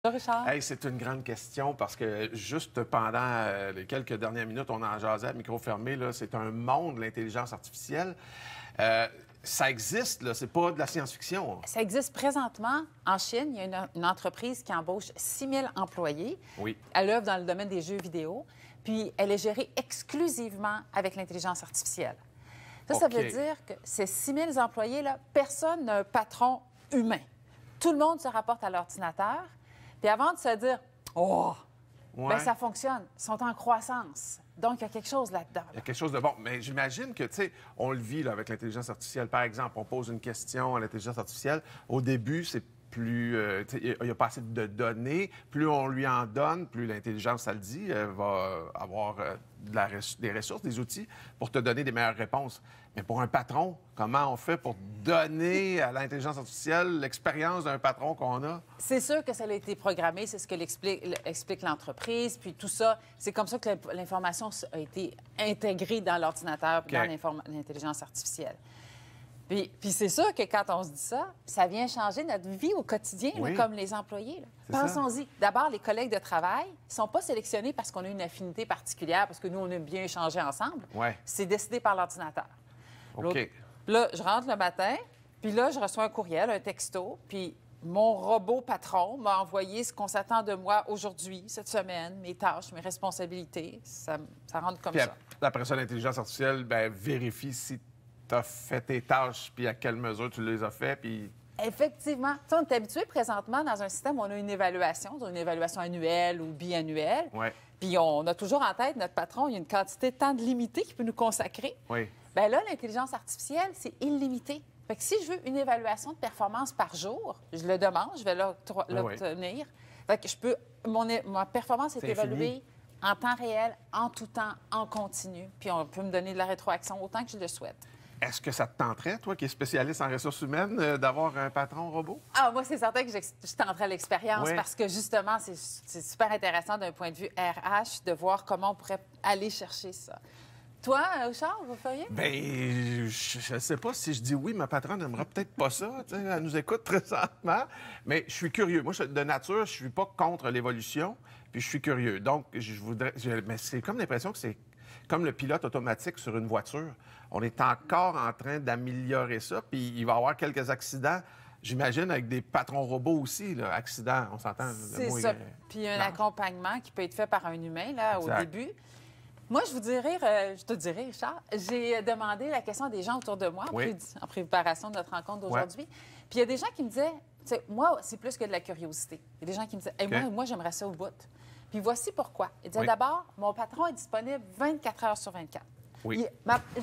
Richard? Hey, c'est une grande question parce que juste pendant les quelques dernières minutes, on en jasait à micro fermé. C'est un monde, l'intelligence artificielle. Ça existe, là, c'est pas de la science-fiction. Ça existe présentement en Chine. Il y a une entreprise qui embauche 6 000 employés. Oui. Elle œuvre dans le domaine des jeux vidéo. Puis elle est gérée exclusivement avec l'intelligence artificielle. Ça veut dire que ces 6 000 employés-là, personne n'a un patron humain. Tout le monde se rapporte à l'ordinateur. Puis avant de se dire « Oh! Ouais. » bien, ça fonctionne. Ils sont en croissance. Donc, il y a quelque chose là-dedans. Il y a quelque chose de bon. Mais j'imagine que, tu sais, on le vit là, avec l'intelligence artificielle. Par exemple, on pose une question à l'intelligence artificielle. Au début, c'est plus... il n'y a pas assez de données. Plus on lui en donne, plus l'intelligence, ça le dit, va avoir des ressources, des outils pour te donner des meilleures réponses. Mais pour un patron, comment on fait pour donner à l'intelligence artificielle l'expérience d'un patron qu'on a? C'est sûr que ça a été programmé, c'est ce que explique l'entreprise, puis tout ça. C'est comme ça que l'information a été intégrée dans l'ordinateur, puis dans l'intelligence artificielle. Puis c'est sûr que quand on se dit ça, ça vient changer notre vie au quotidien, là, comme les employés. Pensons-y. D'abord, les collègues de travail ne sont pas sélectionnés parce qu'on a une affinité particulière, parce que nous, on aime bien échanger ensemble. C'est décidé par l'ordinateur. OK. Là, je rentre le matin, puis là, je reçois un courriel, un texto, puis mon robot patron m'a envoyé ce qu'on s'attend de moi aujourd'hui, cette semaine, mes tâches, mes responsabilités. Ça rentre comme ça. Après ça, l'intelligence artificielle vérifie si tu as fait tes tâches, puis à quelle mesure tu les as fait, puis... Effectivement. Tu sais, on est habitué présentement dans un système où on a une évaluation annuelle ou biannuelle. Puis on a toujours en tête, notre patron, il y a une quantité de temps limitée qu'il peut nous consacrer. Bien là, l'intelligence artificielle, c'est illimité. Fait que si je veux une évaluation de performance par jour, je le demande, je vais l'obtenir. Fait que je peux... Ma performance est évaluée en temps réel, en tout temps, en continu. Puis on peut me donner de la rétroaction autant que je le souhaite. Est-ce que ça te tenterait, toi, qui es spécialiste en ressources humaines, d'avoir un patron robot? Ah, moi, c'est certain que je tenterais l'expérience parce que, justement, c'est super intéressant d'un point de vue RH de voir comment on pourrait aller chercher ça. Toi, Charles, vous feriez? Bien, je ne sais pas si je dis oui, ma patronne n'aimera peut-être pas ça. Elle nous écoute présentement. Mais je suis curieux. Moi, de nature, je ne suis pas contre l'évolution, puis je suis curieux. Donc, je voudrais... Mais c'est comme l'impression que c'est comme le pilote automatique sur une voiture. On est encore en train d'améliorer ça, puis il va y avoir quelques accidents, j'imagine, avec des patrons robots aussi, là. Accidents, on s'entend. C'est ça. Puis un accompagnement qui peut être fait par un humain, là, au début. Moi, je te dirais, Richard, j'ai demandé la question à des gens autour de moi en préparation de notre rencontre d'aujourd'hui. Puis il y a des gens qui me disaient, moi, c'est plus que de la curiosité. Il y a des gens qui me disaient, hey, moi, j'aimerais ça au bout. Puis voici pourquoi. Ils disaient d'abord, mon patron est disponible 24 heures sur 24.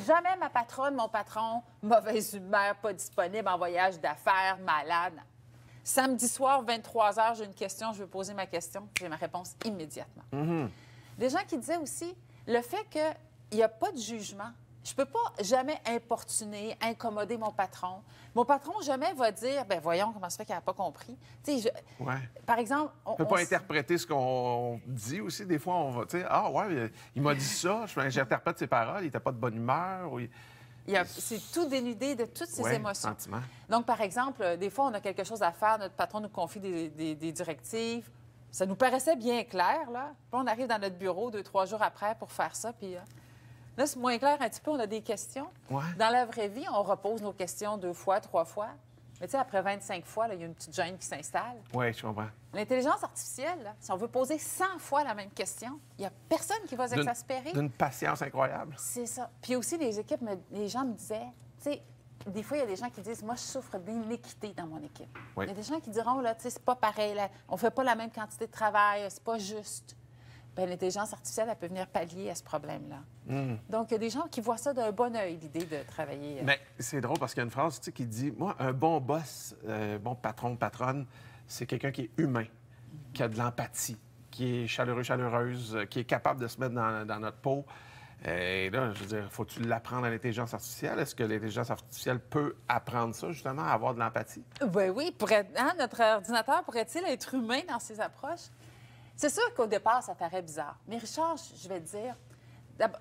Jamais ma patronne, mon patron, mauvaise humeur, pas disponible, en voyage d'affaires, malade. Samedi soir, 23 h, j'ai une question, je veux poser ma question, j'ai ma réponse immédiatement. Des gens qui disaient aussi le fait qu'il n'y a pas de jugement. Je ne peux pas jamais importuner, incommoder mon patron. Mon patron jamais va dire, ben voyons comment ça fait qu'il n'a pas compris. Par exemple... On ne peut pas interpréter ce qu'on dit aussi. Des fois, on va, il m'a dit ça, j'interprète ses paroles, il n'était pas de bonne humeur. C'est tout dénudé de toutes ses émotions. Sentiments. Donc, par exemple, des fois, on a quelque chose à faire, notre patron nous confie des directives. Ça nous paraissait bien clair, là. Puis on arrive dans notre bureau 2-3 jours après pour faire ça, puis... Là, c'est moins clair un petit peu, on a des questions. Dans la vraie vie, on repose nos questions 2 fois, 3 fois. Mais tu sais, après 25 fois, il y a une petite gêne qui s'installe. Oui, je comprends. L'intelligence artificielle, là, si on veut poser 100 fois la même question, il n'y a personne qui va s'exaspérer. D'une patience incroyable. C'est ça. Puis aussi, les gens me disaient, tu sais, des fois, il y a des gens qui disent, moi, je souffre d'iniquité dans mon équipe. Il y a des gens qui diront, là, tu sais, c'est pas pareil, là, on fait pas la même quantité de travail, c'est pas juste. Bien, l'intelligence artificielle, elle peut venir pallier à ce problème-là. Donc, il y a des gens qui voient ça d'un bon œil, l'idée de travailler. Mais c'est drôle parce qu'il y a une phrase qui dit, moi, un bon boss, bon patron, patronne, c'est quelqu'un qui est humain, qui a de l'empathie, qui est chaleureux, chaleureuse, qui est capable de se mettre dans notre peau. Et là, je veux dire, faut-tu l'apprendre à l'intelligence artificielle? Est-ce que l'intelligence artificielle peut apprendre ça, justement, à avoir de l'empathie? Oui. Notre ordinateur pourrait-il être humain dans ses approches? C'est sûr qu'au départ, ça paraît bizarre. Mais Richard, je vais te dire,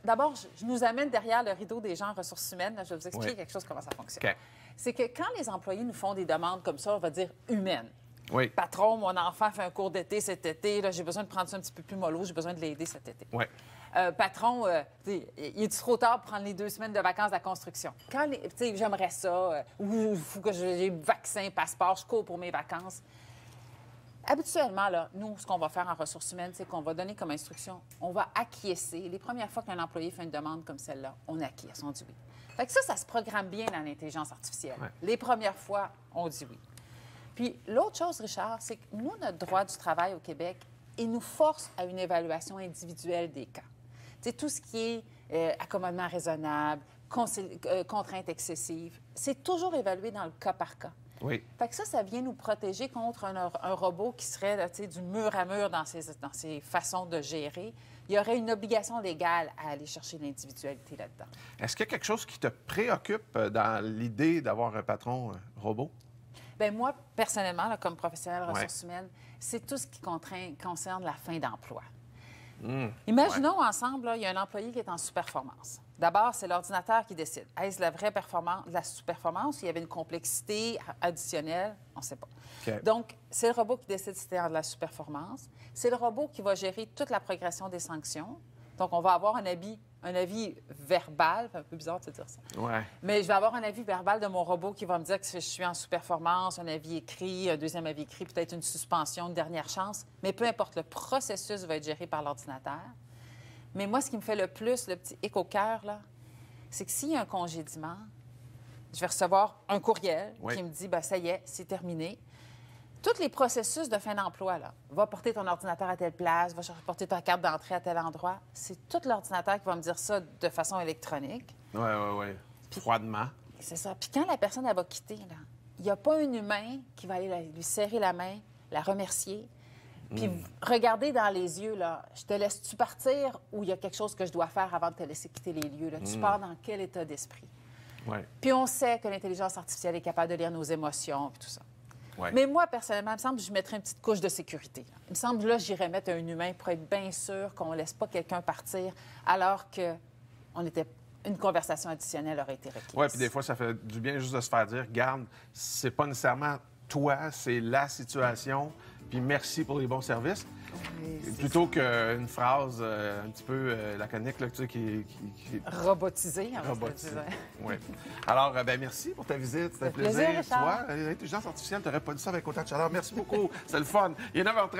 d'abord, je nous amène derrière le rideau des gens en ressources humaines. Là, je vais vous expliquer quelque chose, comment ça fonctionne. C'est que quand les employés nous font des demandes comme ça, on va dire humaines, Oui. Patron, mon enfant fait un cours d'été cet été. J'ai besoin de prendre ça un petit peu plus mollo. J'ai besoin de l'aider cet été. Oui. Patron, il est trop tard pour prendre les 2 semaines de vacances de la construction? J'aimerais ça. Ou il faut que j'ai vaccin, passeport, je cours pour mes vacances. Habituellement, là, nous, ce qu'on va faire en ressources humaines, c'est qu'on va donner comme instruction, on va acquiescer. Les premières fois qu'un employé fait une demande comme celle-là, on acquiesce, on dit oui. Fait que ça se programme bien dans l'intelligence artificielle. Ouais. Les premières fois, on dit oui. Puis l'autre chose, Richard, c'est que nous, notre droit du travail au Québec, il nous force à une évaluation individuelle des cas. C'est tout ce qui est accommodement raisonnable, contrainte excessive, c'est toujours évalué dans le cas par cas. Oui. Fait que ça vient nous protéger contre un robot qui serait là, du mur à mur dans ses façons de gérer. Il y aurait une obligation légale à aller chercher l'individualité là-dedans. Est-ce qu'il y a quelque chose qui te préoccupe dans l'idée d'avoir un patron robot? Bien, moi, personnellement, là, comme professionnel de ressources humaines, c'est tout ce qui concerne la fin d'emploi. Imaginons ensemble, là, il y a un employé qui est en sous-performance. D'abord, c'est l'ordinateur qui décide. Est-ce la vraie performance, la sous-performance, ou il y avait une complexité additionnelle? On ne sait pas. Okay. Donc, c'est le robot qui décide si c'était de la sous-performance. C'est le robot qui va gérer toute la progression des sanctions. Donc, on va avoir un avis verbal, c'est un peu bizarre de se dire ça. Ouais. Mais je vais avoir un avis verbal de mon robot qui va me dire que je suis en sous-performance, un avis écrit, un deuxième avis écrit, peut-être une suspension, une dernière chance. Mais peu importe, le processus va être géré par l'ordinateur. Mais moi, ce qui me fait le plus, le petit hic au cœur, là, c'est que s'il y a un congédiement, je vais recevoir un courriel qui me dit, bien, ça y est, c'est terminé. Tous les processus de fin d'emploi, là, va porter ton ordinateur à telle place, va porter ta carte d'entrée à tel endroit, c'est tout l'ordinateur qui va me dire ça de façon électronique. Oui. Froidement. C'est ça. Puis quand la personne, elle va quitter, là, il n'y a pas un humain qui va aller lui serrer la main, la remercier, puis regarder dans les yeux, là, je te laisse-tu partir ou il y a quelque chose que je dois faire avant de te laisser quitter les lieux? Là? Tu pars dans quel état d'esprit? Ouais. Puis on sait que l'intelligence artificielle est capable de lire nos émotions et tout ça. Ouais. Mais moi, personnellement, il me semble que je mettrais une petite couche de sécurité. Il me semble que là, j'irais mettre un humain pour être bien sûr qu'on ne laisse pas quelqu'un partir alors qu'une conversation additionnelle aurait été requise. Oui, puis des fois, ça fait du bien juste de se faire dire, regarde, c'est pas nécessairement toi, c'est la situation, puis merci pour les bons services. Oui, plutôt qu'une phrase un petit peu laconique, là, tu sais, qui... Robotisée, en Robotisée, oui. Alors, ben merci pour ta visite, c'était un plaisir. Tu vois, l'intelligence artificielle, tu n'aurais pas dit ça avec autant de chaleur. Merci beaucoup, c'est le fun. Il est 9h30.